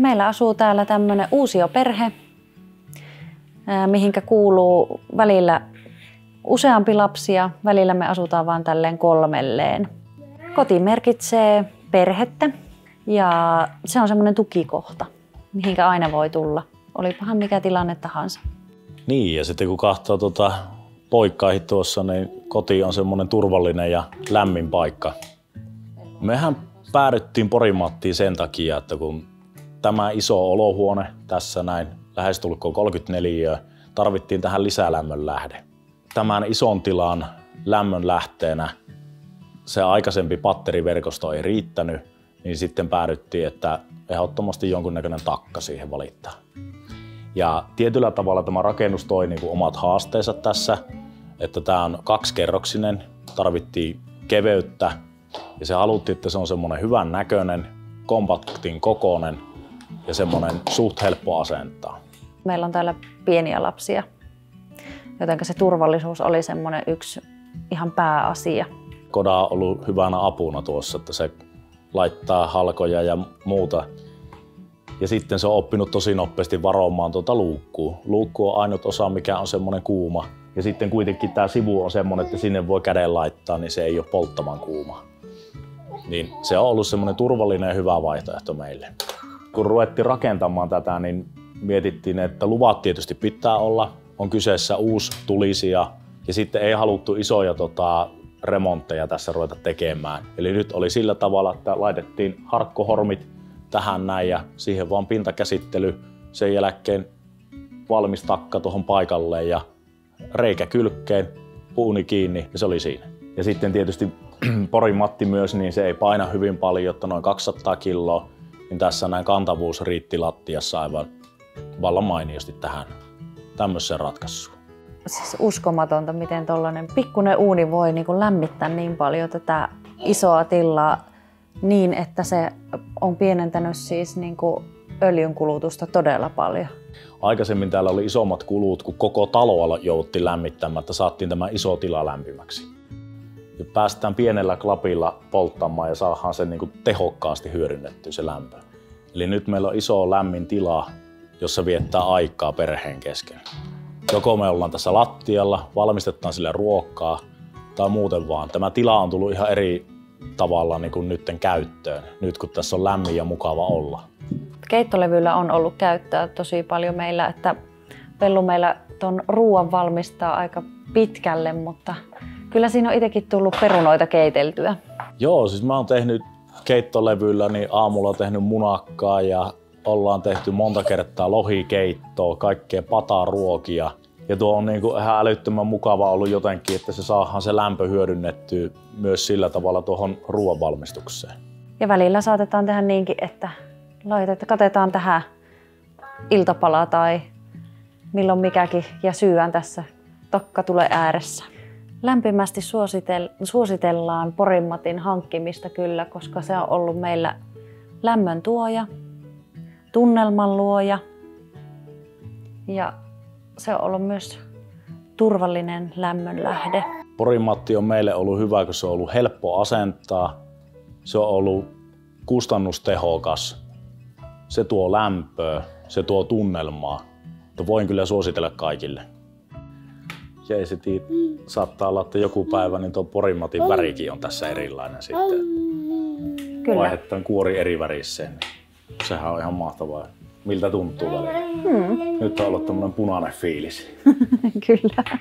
Meillä asuu täällä tämmöinen uusioperhe, mihinkä kuuluu välillä useampi lapsia, välillä me asutaan vaan tälleen kolmelleen. Koti merkitsee perhettä ja se on semmoinen tukikohta, mihinkä aina voi tulla, olipahan mikä tilanne tahansa. Niin, ja sitten kun katsoo poikkaakin tuossa, niin koti on semmoinen turvallinen ja lämmin paikka. Mehän päädyttiin Pori-Mattiin sen takia, että kun tämä iso olohuone tässä näin lähestulkoon 34, tarvittiin tähän lisää lämmönlähde. Tämän ison tilan lämmönlähteenä se aikaisempi patteriverkosto ei riittänyt, niin sitten päädyttiin, että ehdottomasti jonkunnäköinen takka siihen valittaa. Ja tietyllä tavalla tämä rakennus toi niin kuin omat haasteensa tässä, että tämä on kaksikerroksinen, tarvittiin keveyttä ja se haluttiin, että se on semmoinen hyvän näköinen, kompaktin kokoinen ja semmoinen suht helppo asentaa. Meillä on täällä pieniä lapsia, joten se turvallisuus oli semmoinen yksi ihan pääasia. Koda on ollut hyvänä apuna tuossa, että se laittaa halkoja ja muuta. Ja sitten se on oppinut tosi nopeasti varomaan luukkua. Luukku on ainut osa, mikä on semmoinen kuuma. Ja sitten kuitenkin tämä sivu on semmoinen, että sinne voi käden laittaa, niin se ei ole polttavan kuuma. Niin se on ollut semmoinen turvallinen ja hyvä vaihtoehto meille. Kun ruvettiin rakentamaan tätä, niin mietittiin, että luvat tietysti pitää olla. On kyseessä uusi tulisija ja sitten ei haluttu isoja remontteja tässä ruveta tekemään. Eli nyt oli sillä tavalla, että laitettiin harkkohormit tähän näin ja siihen vaan pintakäsittely. Sen jälkeen valmis takka tuohon paikalle ja reikä kylkeen, uuni kiinni ja se oli siinä. Ja sitten tietysti Pori-Matti myös, niin se ei paina hyvin paljon, jotta noin 200 kiloa. Niin tässä näin kantavuus riitti lattiassa aivan vallan mainiosti tähän tämmöiseen ratkaisuun. Siis uskomatonta, miten tuollainen pikkuinen uuni voi lämmittää niin paljon tätä isoa tilaa niin, että se on pienentänyt siis öljyn kulutusta todella paljon. Aikaisemmin täällä oli isommat kulut, kun koko taloa jouduttiin lämmittämään, että saatiin tämä iso tila lämpimäksi. Ja päästään pienellä klapilla polttamaan ja saadaan se tehokkaasti hyödynnettyä se lämpö. Eli nyt meillä on iso lämmin tila, jossa viettää aikaa perheen kesken. Joko me ollaan tässä lattialla, valmistetaan sille ruokaa tai muuten vaan. Tämä tila on tullut ihan eri tavalla nytten käyttöön, nyt kun tässä on lämmin ja mukava olla. Keittolevyllä on ollut käyttöä tosi paljon meillä, että Pellu meillä ton ruoan valmistaa aika pitkälle, mutta kyllä siinä on itsekin tullut perunoita keiteltyä. Joo, siis mä oon tehnyt keittolevyllä, niin aamulla tehnyt munakkaa ja ollaan tehty monta kertaa lohikeittoa, kaikkea pataruokia. Ja tuo on ihan älyttömän mukava ollut jotenkin, että se saadaan se lämpö hyödynnettyä myös sillä tavalla tuohon ruoan valmistukseen. Ja välillä saatetaan tehdä niinkin, että katetaan tähän iltapala tai milloin mikäkin ja syödään tässä, tokka tulee ääressä. Lämpimästi suositellaan Pori-Matin hankkimista kyllä, koska se on ollut meillä lämmön tuoja, tunnelman luoja ja se on ollut myös turvallinen lämmönlähde. Pori-Matti on meille ollut hyvä, kun se on ollut helppo asentaa, se on ollut kustannustehokas, se tuo lämpöä, se tuo tunnelmaa. Voin kyllä suositella kaikille. Ja ei se saattaa olla, että joku päivä niin tuo Pori-Matin värikin on tässä erilainen sitten. Kyllä. Vaihdetaan kuori eri väriseen, niin sehän on ihan mahtavaa. Miltä tuntuu välillä? Nyt on ollut tämmöinen punainen fiilis. Kyllä.